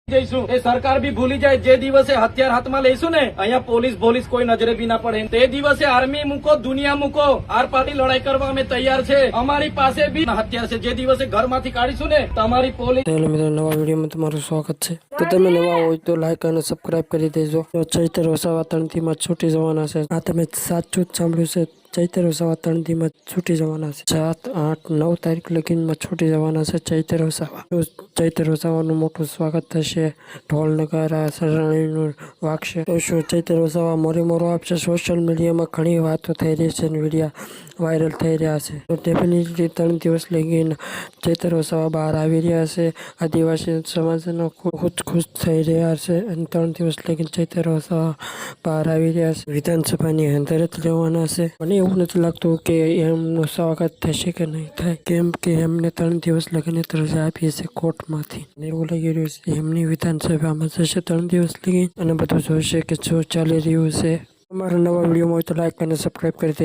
જઈશું એ સરકાર બી ભૂલી જાય જે દિવસે હથિયાર હાથમાં લઈશું ને અહીંયા પોલીસ કોઈ નજરે બી ના પડે તે દિવસે આર્મી મૂકો દુનિયા મૂકો આર પાર્ટી લડાઈ કરવા અમે તૈયાર છે અમારી પાસે બી હથિયાર છે જે દિવસે ઘરમાંથી કાઢીશું ને તમારી પોલીસ મિત્રો નવા વિડીયોમાં તમારું સ્વાગત છે તો તમે નવા હોય તો લાઈક અને સબસ્ક્રાઇબ કરી દેજો ચૈતર વસાવા તણતીમાં છૂટી જવાના છે આ તમે સાચું જ સાંભળ્યું છે ચૈતર વસાવા તણતીમાં છૂટી જવાના છે 7, 8, 9 તારીખ લગીનમાં છૂટી જવાના છે ચૈતર વસાવા ચૈતર વસાવાનું મોટું સ્વાગત થશે ઢોલ નગારા સરણાઈનું વાગશે તો શું ચૈતર વસાવા મોરો આપશે સોશિયલ મીડિયામાં ઘણી વાતો થઈ રહી છે અને વિડીયો વાયરલ થઈ રહ્યા છે તો ડેફિનેટલી 3 દિવસ લગીને ચૈતર વસાવા બહાર આવી રહ્યા છે આદિવાસી સમાજનો ખુશ થઈ રહ્યા છે અને 3 દિવસ લગીને ચૈતર વસાવા બહાર આવી રહ્યા છે વિધાનસભાની અંદર જ રહેવાના છે મને એવું નથી લાગતું કે એમનું સ્વાગત થશે કે નહીં થાય કેમ કે એમને 3 દિવસ લગીને રજા આપી છે કોર્ટમાંથી એવું લાગી રહ્યું છે એમની વિધાનસભામાં જશે 3 દિવસ લગી અને બધું જોશે કે શું ચાલી રહ્યું છે અમારા નવા વિડીયોમાં હોય તો લાઈક અને સબસ્ક્રાઈબ કરી દે